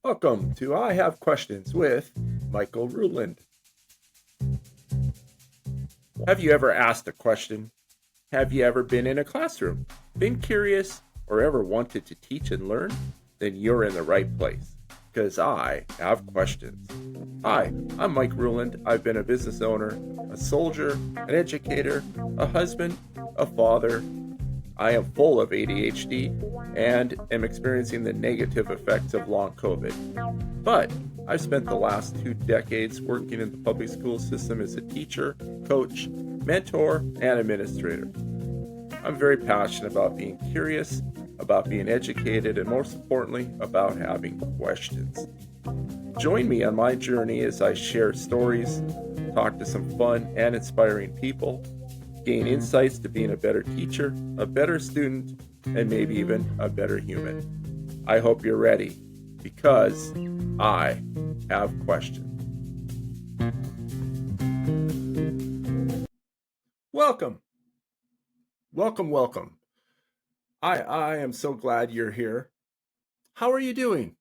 Welcome to I Have Questions with Michael Ruland. Have you ever asked a question? Have you ever been in a classroom, been curious, or ever wanted to teach and learn? Then you're in the right place, because I have questions. Hi, I'm Mike Ruland. I've been a business owner, a soldier, an educator, a husband, a father. I am full of ADHD and am experiencing the negative effects of long COVID. But I've spent the last 2 decades working in the public school system as a teacher, coach, mentor, and administrator. I'm very passionate about being curious, about being educated, and most importantly, about having questions. Join me on my journey as I share stories, talk to some fun and inspiring people, gain insights to being a better teacher, a better student, and maybe even a better human. I hope you're ready because I have questions. Welcome. Welcome. I am so glad you're here. How are you doing?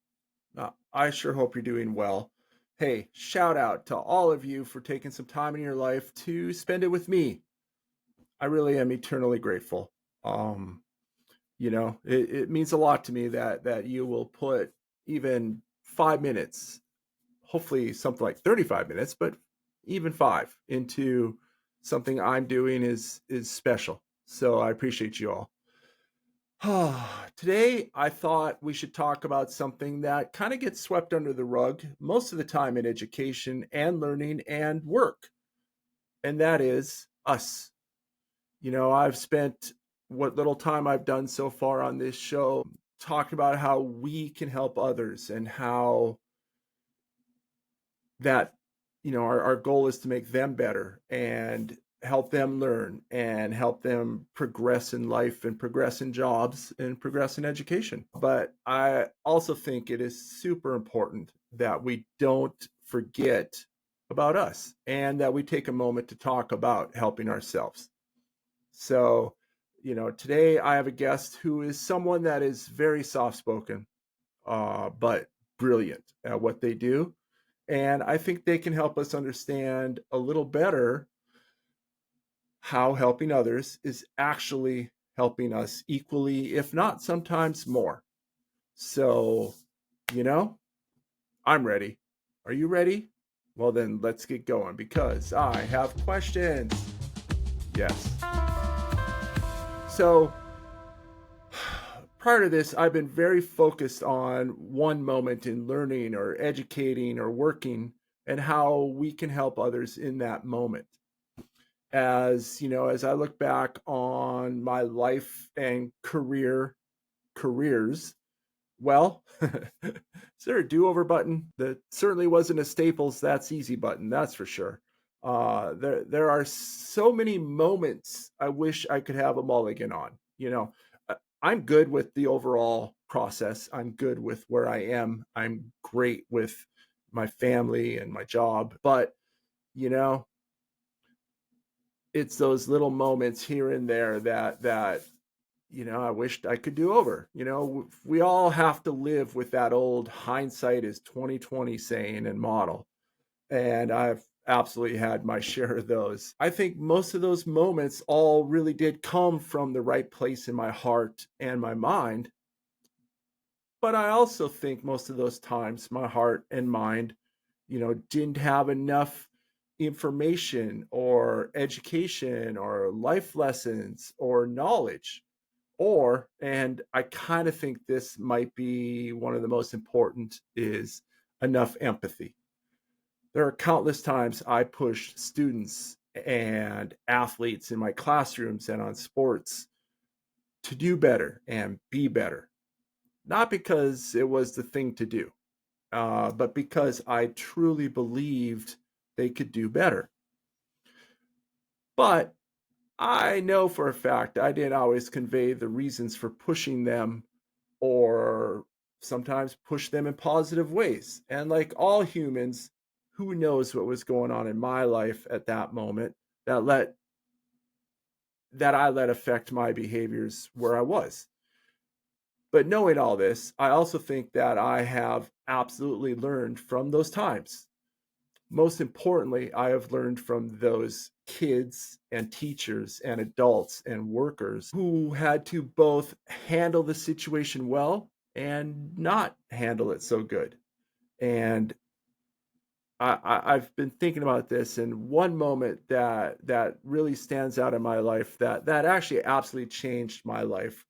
I sure hope you're doing well. Hey, shout out to all of you for taking some time in your life to spend it with me. I really am eternally grateful. Um, it means a lot to me that you will put even 5 minutes, hopefully something like 35 minutes, but even five into something I'm doing is special. So I appreciate you all. Today, I thought we should talk about something that kind of gets swept under the rug most of the time in education and learning and work, and that is us. I've spent what little time I've done so far on this show talking about how we can help others and how that, our goal is to make them better and help them learn and help them progress in life and progress in jobs and progress in education. But I also think it is super important that we don't forget about us and that we take a moment to talk about helping ourselves. So, today I have a guest who is someone that is very soft spoken, but brilliant at what they do. And I think they can help us understand a little better how helping others is actually helping us equally, if not sometimes more. So, you know, I'm ready. Are you ready? Well, then let's get going because I have questions. Yes. So, prior to this, I've been very focused on one moment in learning or educating or working and how we can help others in that moment. As I look back on my life and careers, well, is there a do-over button? That certainly wasn't a Staples That's Easy button, that's for sure. There are so many moments I wish I could have a mulligan on. I'm good with the overall process. I'm good with where I am. I'm great with my family and my job. But, you know, it's those little moments here and there that I wished I could do over. We all have to live with that old hindsight is 2020 saying and model. And I've absolutely had my share of those. I think most of those moments all really did come from the right place in my heart and my mind. But I also think most of those times my heart and mind, didn't have enough information or education or life lessons or knowledge. And I kind of think this might be one of the most important, is enough empathy. There are countless times I pushed students and athletes in my classrooms and on sports to do better and be better, not because it was the thing to do, but because I truly believed they could do better. But I know for a fact I didn't always convey the reasons for pushing them or sometimes push them in positive ways. And like all humans, who knows what was going on in my life at that moment that I let affect my behaviors where I was. But knowing all this, I also think that I have absolutely learned from those times. Most importantly, I have learned from those kids and teachers and adults and workers who had to both handle the situation well and not handle it so good. And I've been thinking about this, and one moment that really stands out in my life that actually absolutely changed my life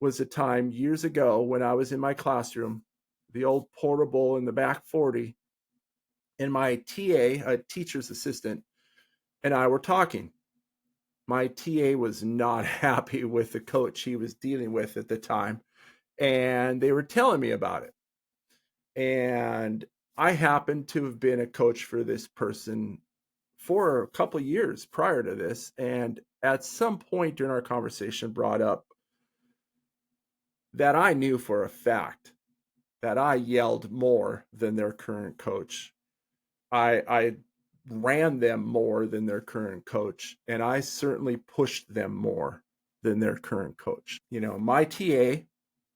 was a time years ago when I was in my classroom, the old portable in the back 40, and my TA, a teacher's assistant, and I were talking. My TA was not happy with the coach he was dealing with at the time, and they were telling me about it. And I happened to have been a coach for this person for a couple of years prior to this, and at some point during our conversation brought up that I knew for a fact that I yelled more than their current coach. I ran them more than their current coach, and I certainly pushed them more than their current coach. You know, my TA,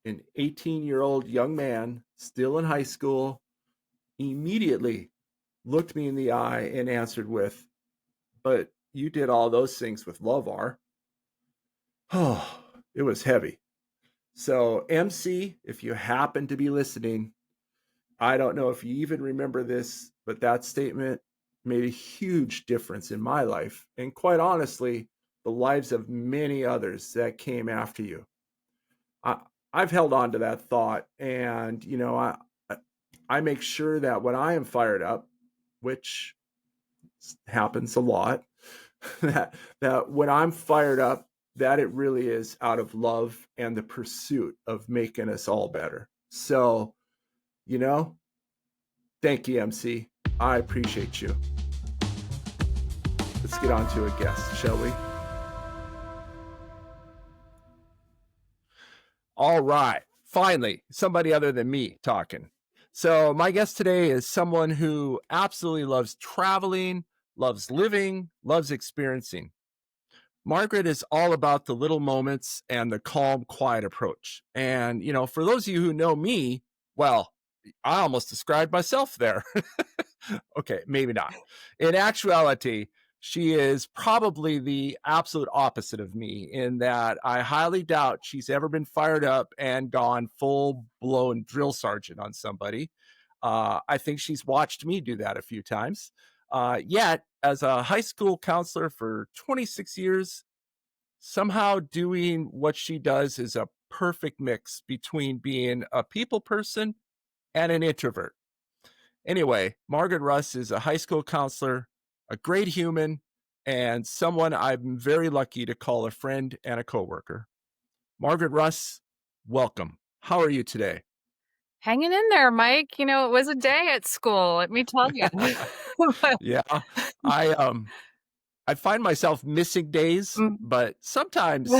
an 18-year-old young man still in high school, immediately looked me in the eye and answered with, "But you did all those things with love, R." Oh, it was heavy. So, MC, if you happen to be listening, I don't know if you even remember this, but that statement made a huge difference in my life. And quite honestly, the lives of many others that came after you. I, I've held on to that thought. And, you know, I make sure that when I am fired up, which happens a lot, that when I'm fired up, that it really is out of love and the pursuit of making us all better. So, you know, thank you, MC. I appreciate you. Let's get on to a guest, shall we? All right. Finally, somebody other than me talking. So, my guest today is someone who absolutely loves traveling, loves living, loves experiencing. Margaret is all about the little moments and the calm, quiet approach. And, you know, for those of you who know me, well, I almost described myself there. Okay, maybe not. In actuality, she is probably the absolute opposite of me in that I highly doubt she's ever been fired up and gone full blown drill sergeant on somebody. I think she's watched me do that a few times. Yet, as a high school counselor for 26 years, somehow doing what she does is a perfect mix between being a people person and an introvert. Anyway, Margaret Russ is a high school counselor, a great human, and someone I'm very lucky to call a friend and a coworker. Margaret Russ, welcome. How are you today? Hanging in there, Mike. You know, it was a day at school, let me tell you. Yeah, I find myself missing days, but sometimes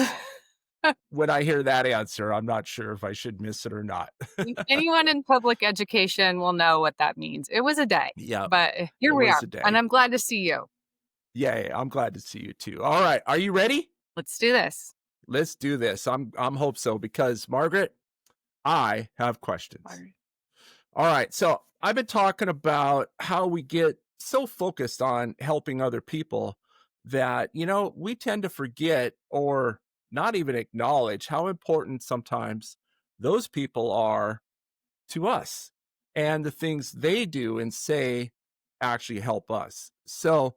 when I hear that answer, I'm not sure if I should miss it or not. Anyone in public education will know what that means. It was a day, Yeah, but it here we was are, a and day. I'm glad to see you. Yay, I'm glad to see you too. All right, are you ready? Let's do this. Let's do this. I'm hope so because Margaret, I have questions. All right. So I've been talking about how we get so focused on helping other people that, you know, we tend to forget or not even acknowledge how important sometimes those people are to us and the things they do and say actually help us. So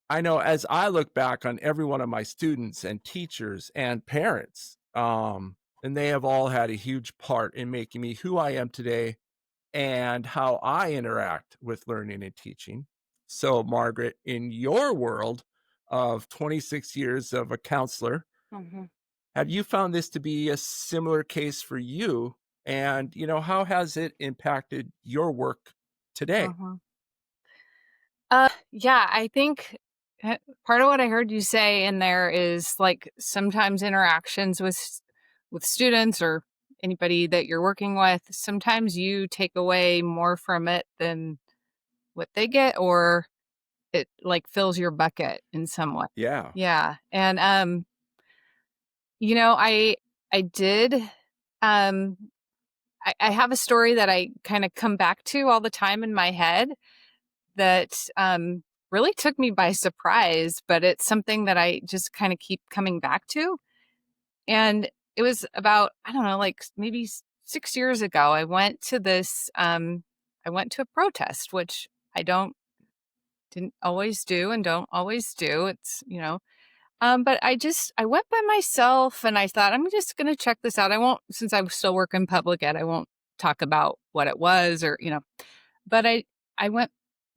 I know as I look back on every one of my students and teachers and parents, and they have all had a huge part in making me who I am today and how I interact with learning and teaching. So, Margaret, in your world of 26 years of a counselor, Mhm, have you found this to be a similar case for you? And, you know, how has it impacted your work today? mhm. Yeah, I think part of what I heard you say in there is like sometimes interactions with students or anybody that you're working with, sometimes you take away more from it than what they get, or it like fills your bucket in some way. Yeah. Yeah. And you know, I did Um, I have a story that I kind of come back to all the time in my head that really took me by surprise, but it's something that I just kind of keep coming back to. And it was about, I don't know, like maybe 6 years ago, I went to a protest, which I didn't always do and don't always do. But I went by myself and I thought, I'm just going to check this out. I won't, since I still work in public ed, I won't talk about what it was but I went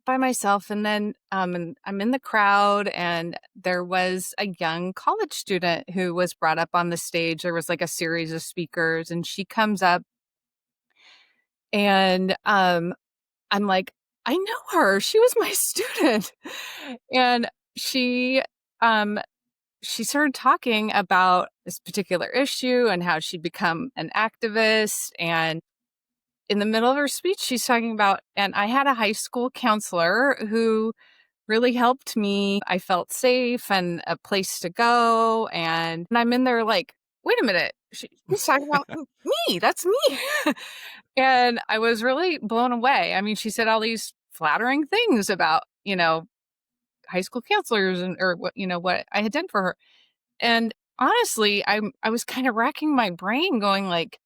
by myself and I'm in the crowd and there was a young college student who was brought up on the stage. There was like a series of speakers and she comes up and I'm like, I know her. She was my student. And she um she started talking about this particular issue and how she'd become an activist. And in the middle of her speech, she's talking about, and I had a high school counselor who really helped me. I felt safe and a place to go. And I'm in there like, wait a minute, she's talking about me. That's me. And I was really blown away. I mean, she said all these flattering things about, high school counselors and or what I had done for her. And honestly, I was kind of racking my brain going like,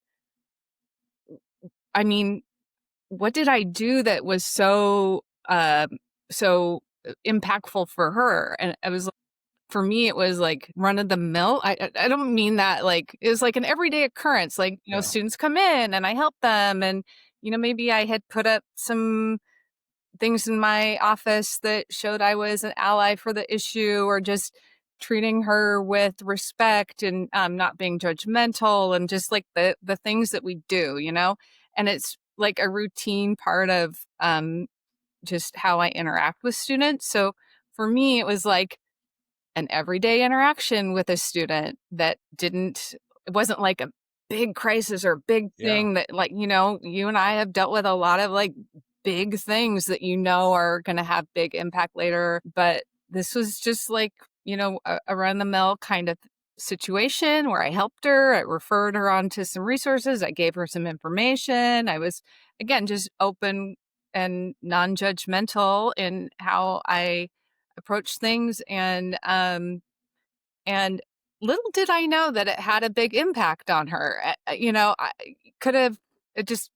I mean, what did I do that was so impactful for her? And it was for me, it was like run of the mill. I don't mean that like it was like an everyday occurrence. Like, Yeah. students come in and I help them and maybe I had put up some things in my office that showed I was an ally for the issue or just treating her with respect and not being judgmental and just like the things that we do, and it's like a routine part of just how I interact with students. So for me, it was like an everyday interaction with a student that it wasn't like a big crisis or big Yeah. thing that like, you and I have dealt with a lot of like big things that are going to have big impact later. But this was just like, a run the mill kind of situation where I helped her. I referred her on to some resources. I gave her some information. I was, again, just open and non judgmental in how I approach things and little did I know that it had a big impact on her. I could have it just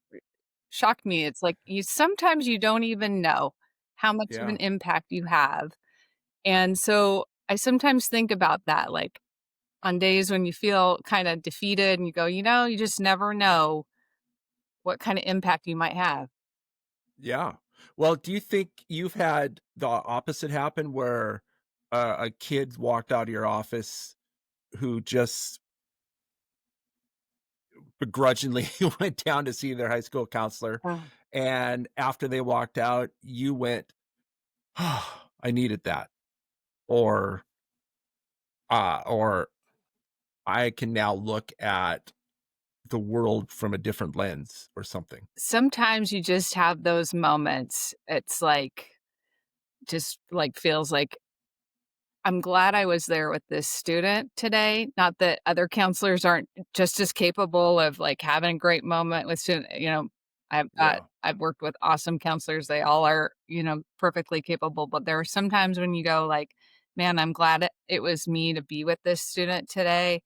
shocked me. It's like sometimes you don't even know how much of Yeah. an impact you have. And so I sometimes think about that like on days when you feel kind of defeated and you go, you just never know what kind of impact you might have. Yeah. Well, do you think you've had the opposite happen where a kid walked out of your office who just begrudgingly went down to see their high school counselor, Oh. and after they walked out, you went, "Oh, I needed that," or or "I can now look at the world from a different lens," or something? Sometimes you just have those moments. It's like just like feels like I'm glad I was there with this student today. Not that other counselors aren't just as capable of like having a great moment with student. Yeah. I've worked with awesome counselors. They all are, perfectly capable. But there are sometimes when you go like, man, I'm glad it was me to be with this student today.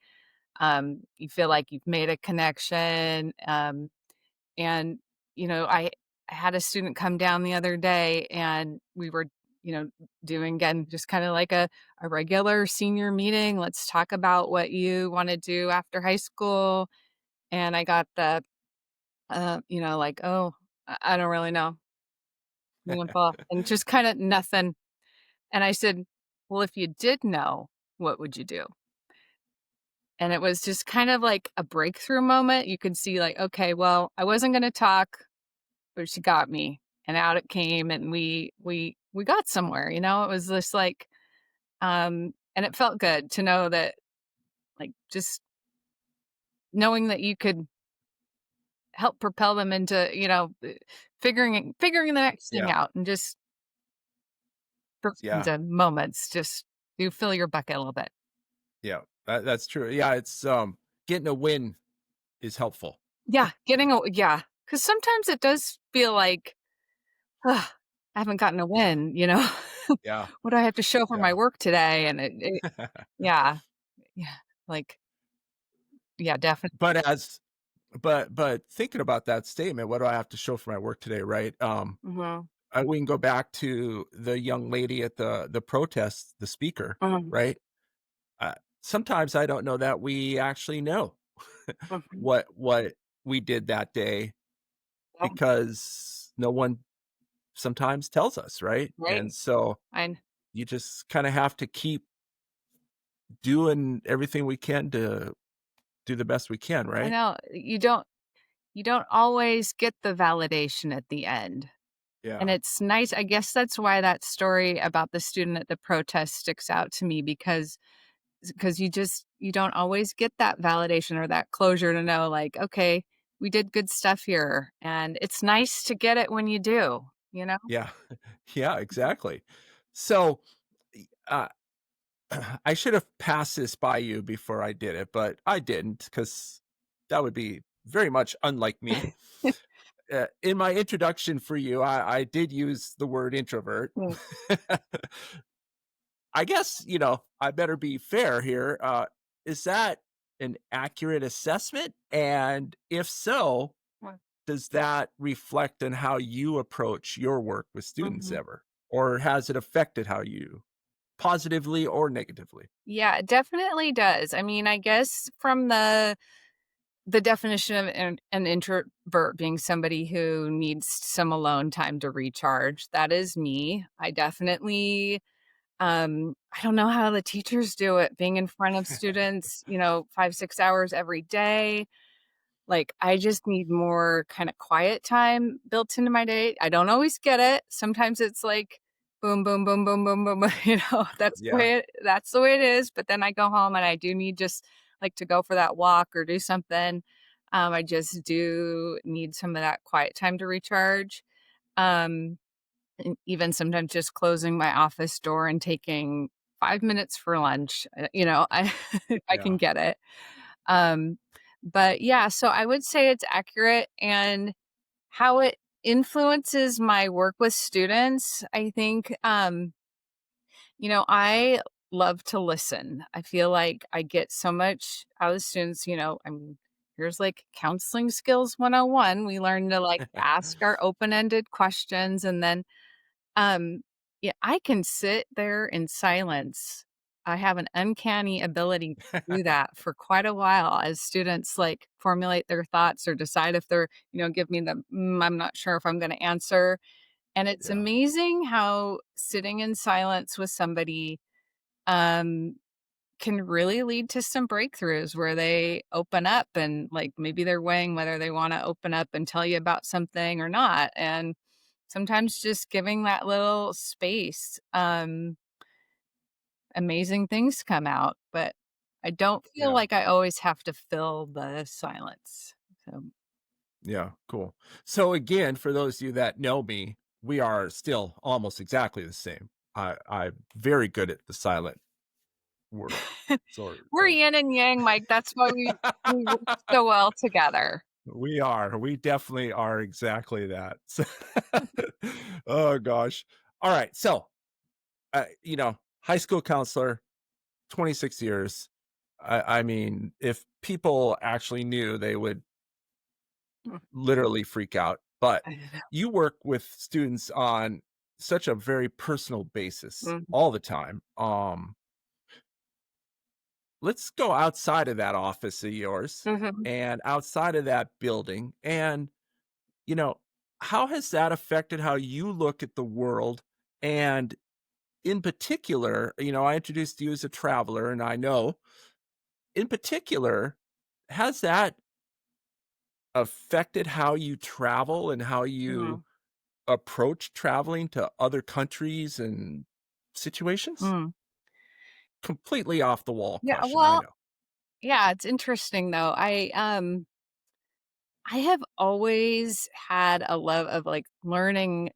You feel like you've made a connection. And, I had a student come down the other day and we were, you know, doing again just kind of like a regular senior meeting. Let's talk about what you want to do after high school. And I got like, oh, I don't really know. And just kind of nothing. And I said, well, if you did know, what would you do? And it was just kind of like a breakthrough moment. You could see, like, okay, well, I wasn't going to talk but she got me and out it came and we got somewhere, it was just like and it felt good to know that like just knowing that you could help propel them into figuring the next thing Yeah. out and just those kinds Yeah. of moments just you fill your bucket a little bit. Yeah. That's true. Yeah, it's, getting a win is helpful. Yeah, yeah, because sometimes it does feel like, "Ugh, I haven't gotten a win," you know? Yeah, "What do I have to show for my yeah. work today?" And it yeah, yeah, like, yeah, definitely. But as but thinking about that statement, "What do I have to show for my work today?" Right? Mhm, We can go back to the young lady at the protest, the speaker, mhm, right? Uh, Sometimes I don't know that we actually know mhm, what we did that day oh, because no one sometimes tells us, right? right? And so I you just kinda have to keep doing everything we can to do the best we can, I right? know, you don't always get the validation at the end, and Yeah, it's nice. I guess that's why that story about the student at the protest sticks out to me because you don't always get that validation or that closure to know, like, "Okay, we did good stuff here," and it's nice to get it when you do, you know? yeah, yeah, exactly. So, y I should have passed this by you before I did it, but I didn't because that would be very much unlike me. In my introduction for you, I did use the word introvert. Mm, I guess, I better be fair here. Is that an accurate assessment? And if so, mm, does that reflect on how you approach your work with students mhm. ever? Or has it affected how you positively or negatively? Yeah, it definitely does. I mean, I guess from the definition of an introvert being somebody who needs some alone time to recharge, that is me. I definitely, I don't know how the teachers do it, being in front of students, 5, 6 hours every day. Like, I just need more kinda quiet time built into my day. I don't always get it. Sometimes it's like boom, boom, boom, boom, boom, boom, boom, Yeah, that's the way it is, but then I go home and I do need just, like, to go for that walk or do something. I just do need some of that quiet time to recharge. Um, and even sometimes just closing my office door and taking 5 minutes for lunch, I I can yeah, get it. Um, but yeah, so I would say it's accurate and how it influences my work with students, I think, I love to listen. I feel like I get so much out of students, I mean, here's like counseling skills 101. We learn to like ask our open-ended questions and then yeah, I can sit there in silence. I have an uncanny ability to do that for quite a while as students, like, formulate their thoughts or decide if they're give me the, I'm not sure if I'm gonna answer, and it's yeah, amazing how sitting in silence with somebody, um, can really lead to some breakthroughs where they open up and, like, maybe they're weighing whether they wanna open up and tell you about something or not, and sometimes just giving that little space, amazing things come out, but I don't feel yeah, like I always have to fill the silence. So yeah, cool. So again, for those of you that know me, we are still almost exactly the same. I'm very good at the silent work. we're yin and yang, Mike. That's why we work so well together. We are. We definitely are exactly that. Oh gosh. All right. So, high school counselor, 26 years. I mean, if people actually knew, they would Mm, literally freak out. But I don't you work with students on such a very personal basis know. all the time. Let's go outside of that office of yours Mhm, and outside of that building and you know, how has that affected how you look at the world? And in particular, I introduced you as a traveler, and I know in particular, has that affected how you travel and how you mhm, approach traveling to other countries and situations? mm. Completely off the wall Yeah, question, I well, know. yeah, it's interesting though. I have always had a love of, like, learning.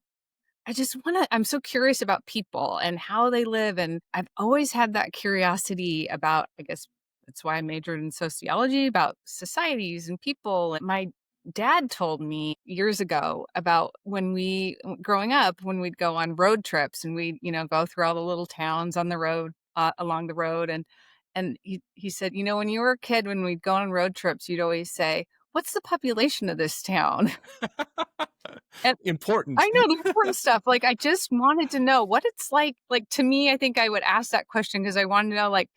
I'm so curious about people and how they live, and I've always had that curiosity about, I guess, It's why I majored in sociology about societies and people. And my dad told me years ago about when growing up, when we'd go on road trips and we'd, go through all the little towns on the road, along the road. And he said, when you were a kid, when we'd go on road trips, you'd always say, "What's the population of this town?" And I Important. know the important stuff. Like, I just wanted to know what it's like. Like, to me, I think I would ask that question because I wanted to know, like,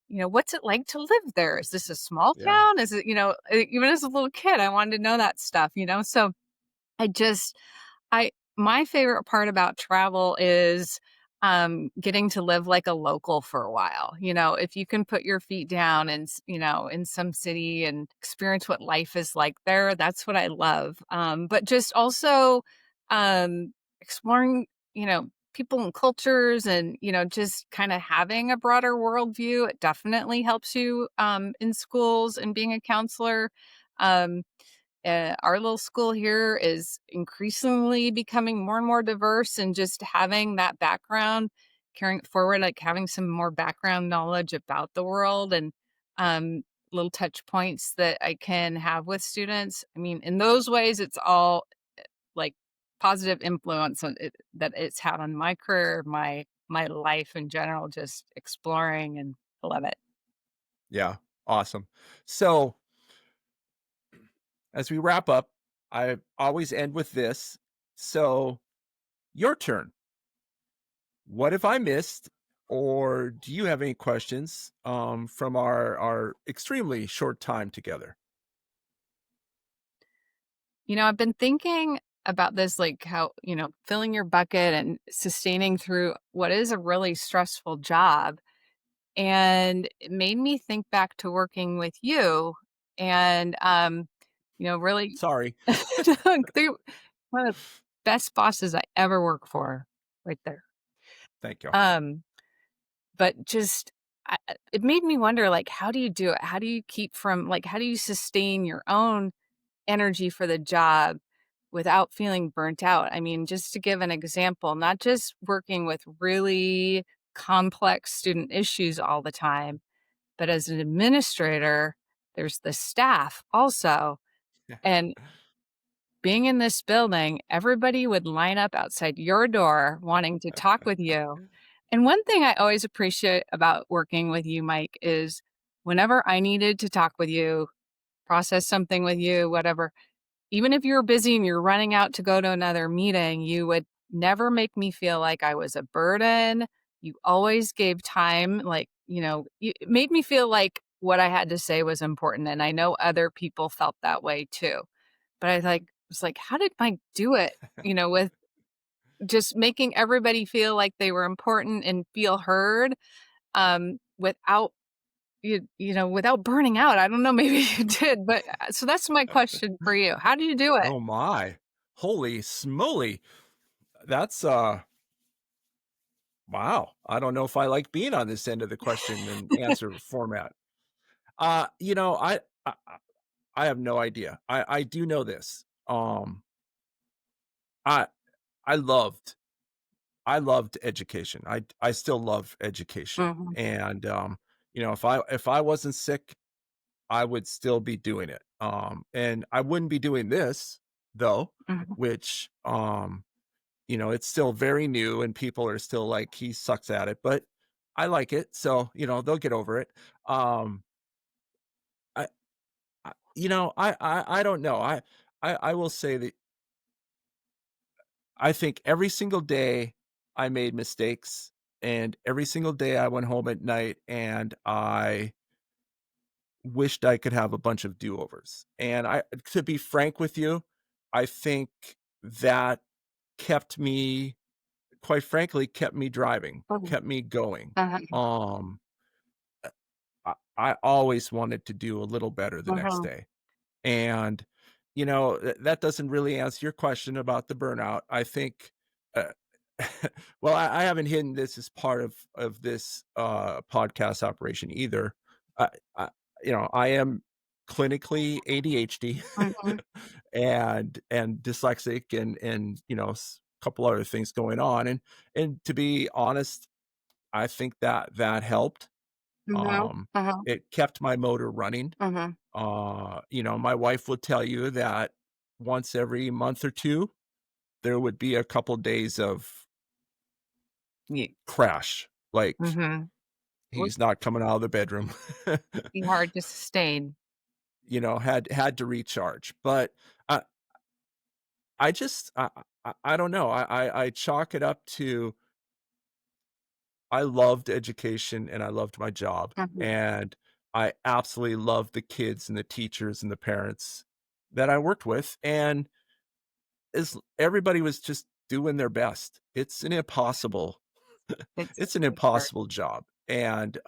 what's it like to live there? Is this a small Yeah. town? Is it, even as a little kid, I wanted to know that stuff. So I just my favorite part about travel is getting to live like a local for a while. If you can put your feet down and in some city and experience what life is like there, that's what I love. But just also exploring, people and cultures and, just kind of having a broader worldview. It definitely helps you in schools and being a counselor. Um, our little school here is increasingly becoming more and more diverse, and just having that background, carrying it forward, like having some more background knowledge about the world and um, little touch points that I can have with students. I mean, in those ways, it's all like positive influence that it's had on my career, my life in general, just exploring, and I love it. Yeah. Awesome. So as we wrap up, I always end with this. So your turn. What have I missed? Or do you have any questions from our extremely short time together? I've been thinking about this, like how, filling your bucket and sustaining through what is a really stressful job. And it made me think back to working with you and, really, Sorry. they're one of the best bosses I ever worked for right there. Thank you. Um, but just, it made me wonder, like, how do you do it? How do you sustain your own energy for the job without feeling burnt out? I mean, just to give an example, not just working with really complex student issues all the time, but as an administrator, there's the staff also. Yeah. And being in this building, everybody would line up outside your door wanting to talk with you. And one thing I always appreciate about working with you, Mike, is whenever I needed to talk with you, process something with you, whatever, even if you were busy and you're running out to go to another meeting, you would never make me feel like I was a burden. You always gave time, like, it made me feel like what I had to say was important. And I know other people felt that way too. But was like, how did Mike do it? With just making everybody feel like they were important and feel heard, without without burning out. I don't know, maybe you did, but so that's my question for you. How do you do it? Oh my. Holy smoly. That's wow. I don't know if I like being on this end of the question and answer format. You know, I have no idea. I do know this. I I loved I loved education. I still love education. Mhm, And if I wasn't sick, I would still be doing it. And I wouldn't be doing this though, mhm. which it's still very new and people are still like he sucks at it, but I like it. So, they'll get over it. Um I, I don't know. I will say that I think every single day I made mistakes and every single day I went home at night and I wished I could have a bunch of do-overs. And to be frank with you, I think that kept me quite frankly, kept me driving, Mhm, kept me going. uh-huh, Um, I always wanted to do a little better the next mhm, day. And, that doesn't really answer your question about the burnout. I think, uh, well, I haven't hidden this as part of this podcast operation either. I I am clinically ADHD mhm. and dyslexic and a couple other things going on. And to be honest, I think that helped. Mhm. Uh-huh. It kept my motor running. Mhm. My wife will tell you that once every month or 2, there would be a couple days of Ye crash, like, Mhm. Would he's not coming out of the bedroom. be hard to sustain. Had to recharge, but I I just I don't know, I chalk it up to I loved education and I loved my job, Mhm. and I absolutely loved the kids and the teachers and the parents that I worked with, and as everybody was just doing their best. It's It's an for sure. impossible job, and,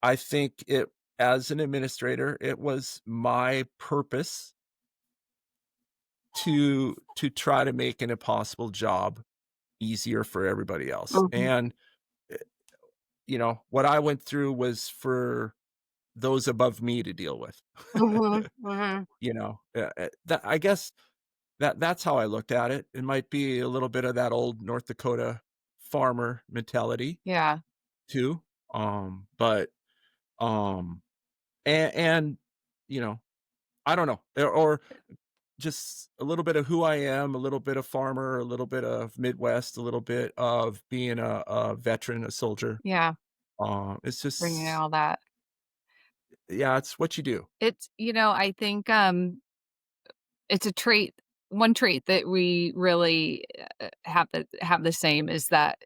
I think it as an administrator, it was my purpose to try to make an impossible job easier for everybody else, Mhm. and, eh, what I went through was for those above me to deal with. Mhm. Mhm. That I guess that's how I looked at it. It might be a little bit of that old North Dakota farmer mentality Yeah. too, but, um, and, you know, I don't know, or just a little bit of who I am, a little bit of farmer, a little bit of Midwest, a little bit of being a veteran, a soldier. Yeah. It's Bringing just all that. yeah, it's what you do. I think, it's a trait one trait that we really, have the same is that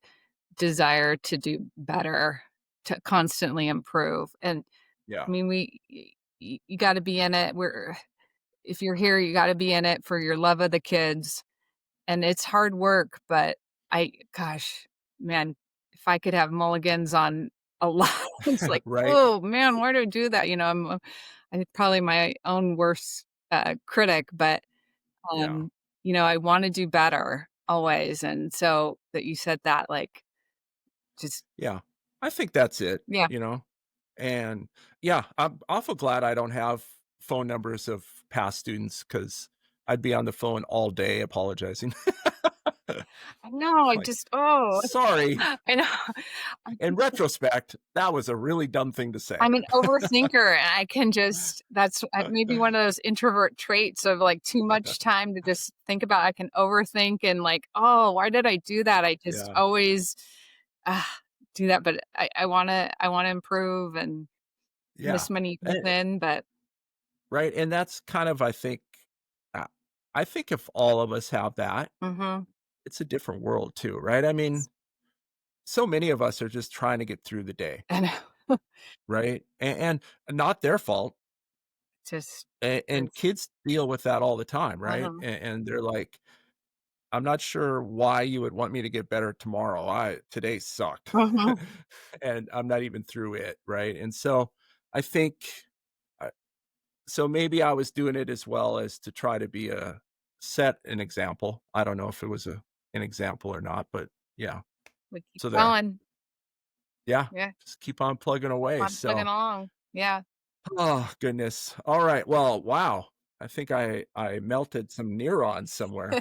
desire to do better, to constantly improve, and, Yeah, I mean, you gotta be in it. If you're here, you gotta be in it for your love of the kids, and it's hard work, but gosh, man, if I could have mulligans on a lot, it's like, right? "Oh, man, why do I do that?" I'm probably my own worst, critic, but, Yeah, um, I wanna do better always, and so that you said that, like, just yeah. I think that's it, yeah. and yeah, I'm awful glad I don't have phone numbers of past students because 'cause I'd be on the phone all day apologizing. I know, I Like, just oh, "Sorry, I know. I'm in just retrospect, that was a really dumb thing to say." I'm an overthinker, and I can just that's maybe one of those introvert traits of, like, too much time to just think about. I can overthink and, like, "Oh, why did I do that?" I just Yeah, always, ah, do that, but I wanna improve and yeah, this many years and in, but right, and that's kind of uh, I think if all of us have that, mhm. it's a different world too, right? I mean, so many of us are just trying to get through the day, I know. right? And not their fault, Just and is kids deal with that all the time, right? uh-huh. And they're like, "I'm not sure why you would want me to get better tomorrow. I Today sucked, Mhm. and I'm not even through it," right? And so I think uh, so maybe I was doing it as well as to try to be a set an example. I don't know if it was an example or not, but yeah. We keep So there. going. Yeah. Yeah, Just keep on plugging away. I'm plugging So, along. Yeah. oh goodness. All right. Well, wow. I think I melted some neurons somewhere.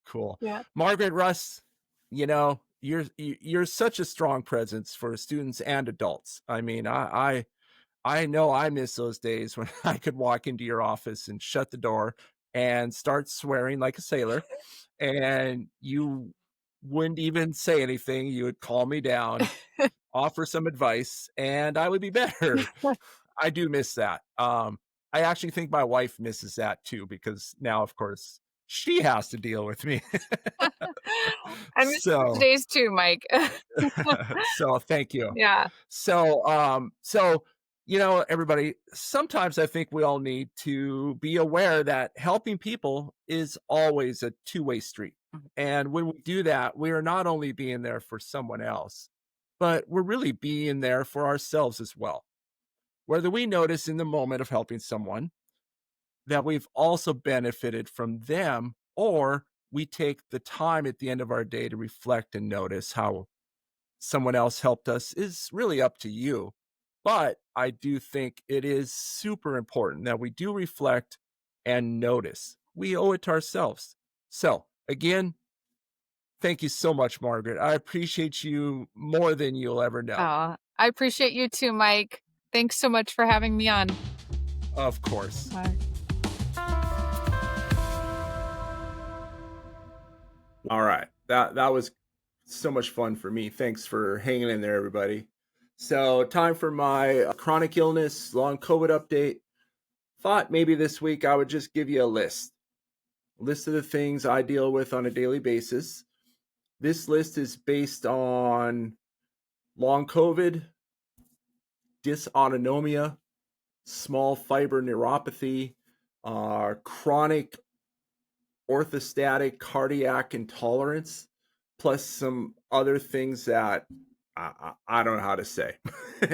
Cool. Yeah. Margaret Russ, you're such a strong presence for students and adults. I mean, I know I miss those days when I could walk into your office and shut the door and start swearing like a sailor, and you wouldn't even say anything. You would calm me down, offer some advice, and I would be better. I do miss that. I actually think my wife misses that too because now, of course, she has to deal with me. I miss those So days too, Mike. so thank you. Yeah. Everybody, sometimes I think we all need to be aware that helping people is always a two-way street. Mhm. And when we do that, we are not only being there for someone else, but we're really being there for ourselves as well. Whether we notice in the moment of helping someone that we've also benefited from them, or we take the time at the end of our day to reflect and notice how someone else helped us is really up to you. But I do think it is super important that we do reflect and notice. We owe it to ourselves. So, again, Thank you so much, Margaret. I appreciate you more than you'll ever know. I appreciate you too, Mike. Thanks so much for having me on. Of course. Bye. All right. That was so much fun for me. Thanks for hanging in there, everybody. So, time for my chronic illness, long COVID update. Thought maybe this week I would just give you a list of the things I deal with on a daily basis. This list is based on long COVID, dysautonomia, small fiber neuropathy, chronic orthostatic cardiac intolerance, plus some other things that I don't know how to say.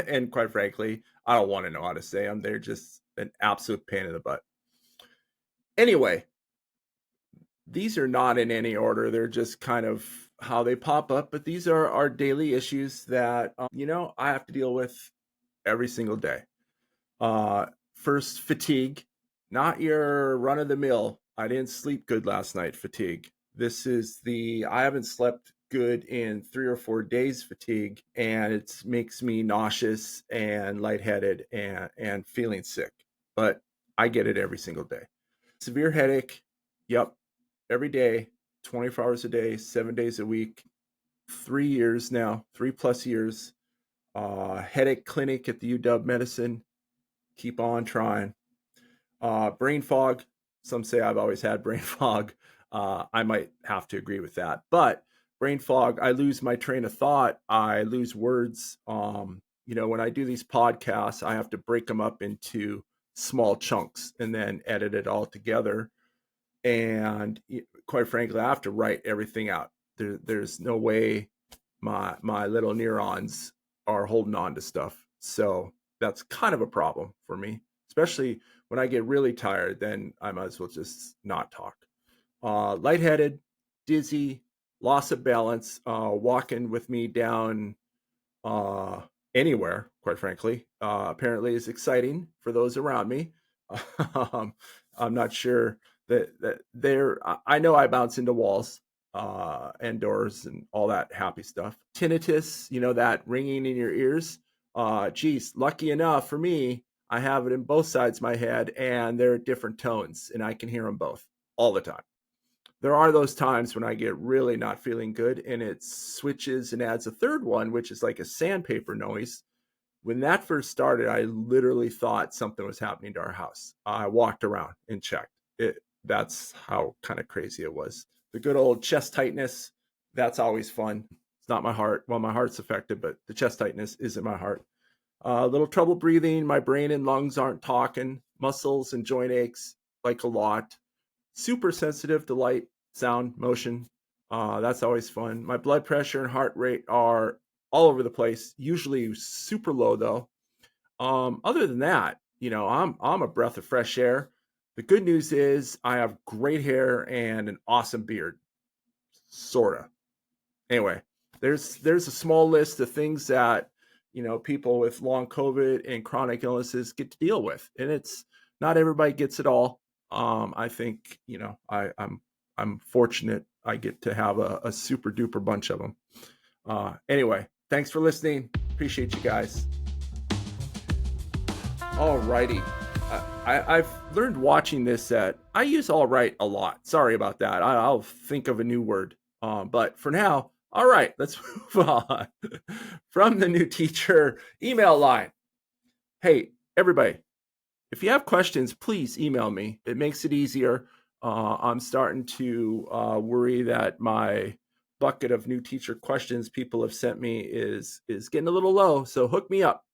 And quite frankly, I don't want to know how to say them. They're just an absolute pain in the butt. Anyway, these are not in any order. They're just kind of how they pop up. But these are our daily issues that, I have to deal with every single day. First, fatigue, not your run of the mill. I didn't sleep good last night fatigue. This is I haven't slept good in 3 or 4 days fatigue, and it makes me nauseous and lightheaded and feeling sick. But I get it every single day. Severe headache, yep, every day, 24 hours a day, 7 days a week, 3 years now, 3+ years. Headache clinic at the UW Medicine. Keep on trying. Brain fog. Some say I've always had brain fog. I might have to agree with that. But brain fog, I lose my train of thought. I lose words. When I do these podcasts, I have to break them up into small chunks and then edit it all together. And quite frankly, I have to write everything out. There's no way my little neurons are holding on to stuff. So that's kind of a problem for me, especially when I get really tired. Then I might as well just not talk. Lightheaded, dizzy, loss of balance, walking with me down anywhere, quite frankly, apparently is exciting for those around me. I'm not sure that I know I bounce into walls and doors and all that happy stuff. Tinnitus, that ringing in your ears. Geez, lucky enough for me, I have it in both sides of my head, and they're different tones, and I can hear them both all the time. There are those times when I get really not feeling good, and it switches and adds a third one, which is like a sandpaper noise. When that first started, I literally thought something was happening to our house. I walked around and checked. That's how kind of crazy it was. The good old chest tightness, that's always fun. It's not my heart. Well, my heart's affected, but the chest tightness isn't my heart. A little trouble breathing. My brain and lungs aren't talking. Muscles and joint aches, like a lot. Super sensitive to light, sound, motion. That's always fun. My blood pressure and heart rate are all over the place. Usually super low though. Other than that, I'm a breath of fresh air. The good news is I have great hair and an awesome beard, sorta. Anyway, there's a small list of things that people with long COVID and chronic illnesses get to deal with, and it's not everybody gets it all. I think I'm fortunate I get to have a super duper bunch of them. Anyway, thanks for listening. Appreciate you guys. All righty. I've learned watching this that I use all right a lot. Sorry about that. I'll think of a new word. But for now, all right, let's move on. From the new teacher email line. Hey, everybody, if you have questions, please email me. It makes it easier. I'm starting to worry that my bucket of new teacher questions people have sent me is getting a little low. So hook me up.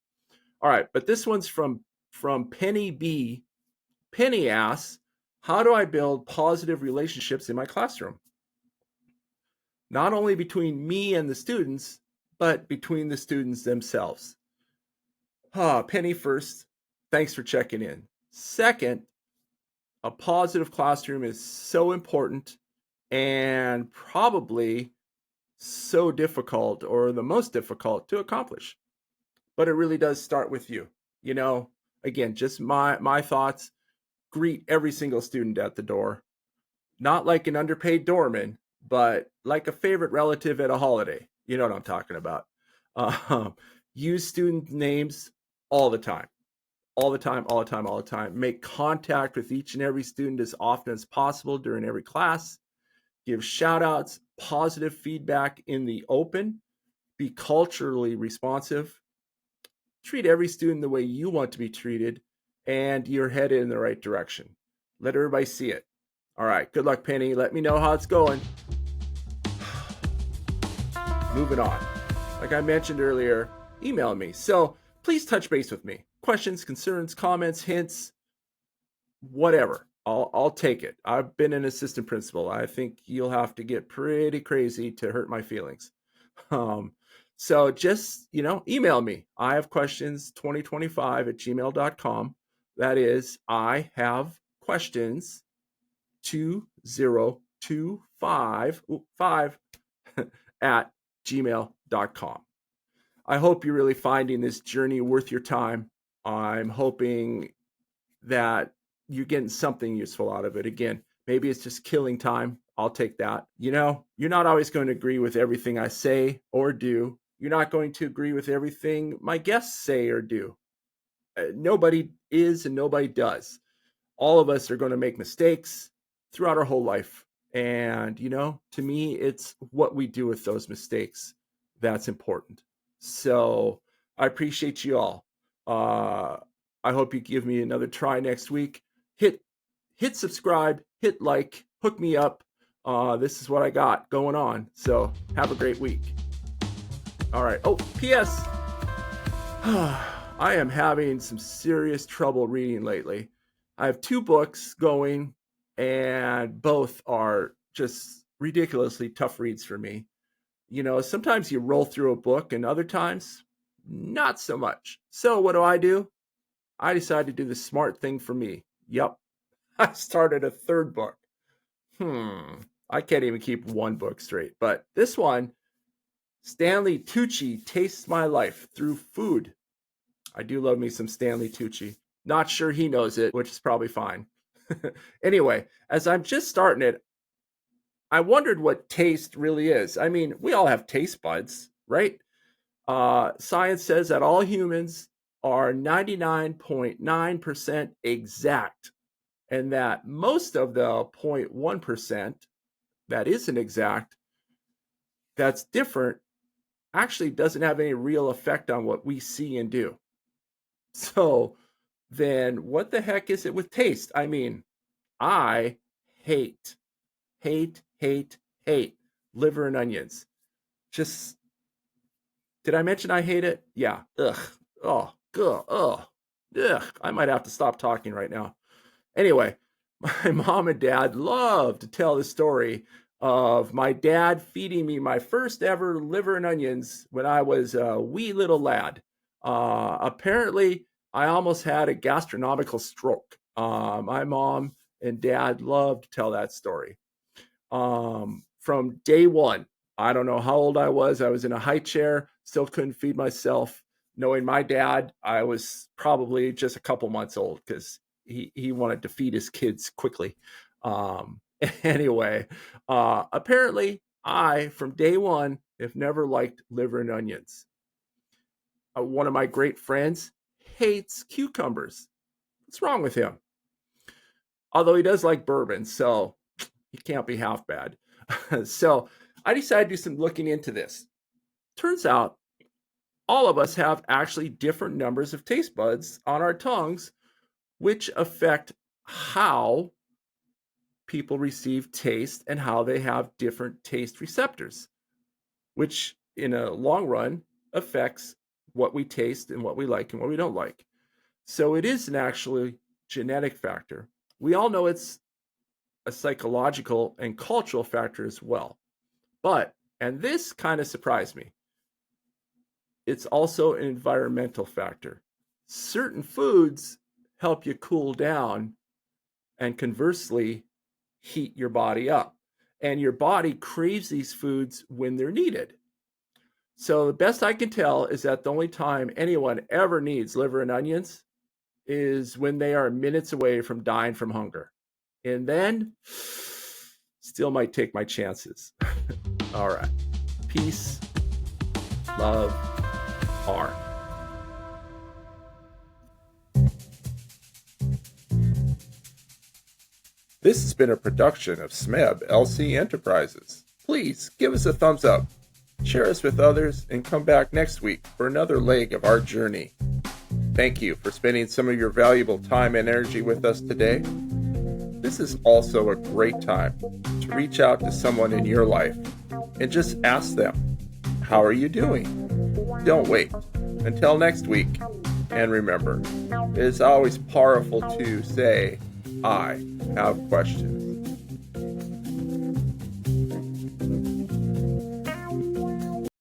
All right, but this one's from Penny B. Penny asks, how do I build positive relationships in my classroom? Not only between me and the students, but between the students themselves. Penny first, thanks for checking in. Second, a positive classroom is so important and probably so difficult, or the most difficult to accomplish. But it really does start with you. Again, just my thoughts. Greet every single student at the door, not like an underpaid doorman, but like a favorite relative at a holiday. You know what I'm talking about. Um, Use student names all the time, all the time, all the time, all the time. Make contact with each and every student as often as possible during every class. Give shout outs, positive feedback in the open. Be culturally responsive. Treat every student the way you want to be treated, and you're headed in the right direction. Let everybody see it. All right. Good luck, Penny. Let me know how it's going. Moving on. Like I mentioned earlier, email me. So please touch base with me. Questions, concerns, comments, hints, whatever. I'll take it. I've been an assistant principal. I think you'll have to get pretty crazy to hurt my feelings. Um, so just, email me. I have questions 2025@gmail.com. That is, I have questions 2025 at gmail.com. I hope you're really finding this journey worth your time. I'm hoping that you're getting something useful out of it. Again, maybe it's just killing time. I'll take that. You're not always going to agree with everything I say or do. You're not going to agree with everything my guests say or do. Nobody is and nobody does. All of us are going to make mistakes throughout our whole life. And, to me, it's what we do with those mistakes that's important. So I appreciate you all. I hope you give me another try next week. Hit subscribe, hit like, hook me up. This is what I got going on. So have a great week. All right. Oh, P.S. I am having some serious trouble reading lately. I have 2 books going, and both are just ridiculously tough reads for me. Sometimes you roll through a book, and other times, not so much. So what do? I decided to do the smart thing for me. Yep. I started a 3rd book. I can't even keep 1 book straight. But this one, Stanley Tucci Tastes My Life Through Food. I do love me some Stanley Tucci. Not sure he knows it, which is probably fine. Anyway, as I'm just starting it, I wondered what taste really is. I mean, we all have taste buds, right? Science says that all humans are 99.9% exact, and that most of the 0.1% that isn't exact, that's different, actually doesn't have any real effect on what we see and do. So then what the heck is it with taste? I mean, I hate liver and onions. Just, did I mention I hate it? Yeah. Ugh. Oh, good. Ugh. Ugh. I might have to stop talking right now. Anyway, my mom and dad love to tell the story of my dad feeding me my first ever liver and onions when I was a wee little lad. Apparently, I almost had a gastronomical stroke. My mom and dad love to tell that story. From day one, I don't know how old I was. I was in a high chair, still couldn't feed myself. Knowing my dad, I was probably just a couple months old because he wanted to feed his kids quickly. Anyway, apparently I, from day one, have never liked liver and onions. One of my great friends hates cucumbers. What's wrong with him? Although he does like bourbon, so he can't be half bad. So I decided to do some looking into this. Turns out all of us have actually different numbers of taste buds on our tongues, which affect how people receive taste and how they have different taste receptors, which in a long run affects what we taste and what we like and what we don't like. So it is an actually genetic factor. We all know it's a psychological and cultural factor as well. But, and this kind of surprised me, it's also an environmental factor. Certain foods help you cool down and conversely heat your body up. And your body craves these foods when they're needed. So the best I can tell is that the only time anyone ever needs liver and onions is when they are minutes away from dying from hunger. And then it's still might take my chances. All right. Peace, love, R. This has been a production of SMEB LC Enterprises. Please give us a thumbs up, share us with others, and come back next week for another leg of our journey. Thank you for spending some of your valuable time and energy with us today. This is also a great time to reach out to someone in your life and just ask them, how are you doing? Don't wait until next week. And remember, it is always powerful to say, I have questions.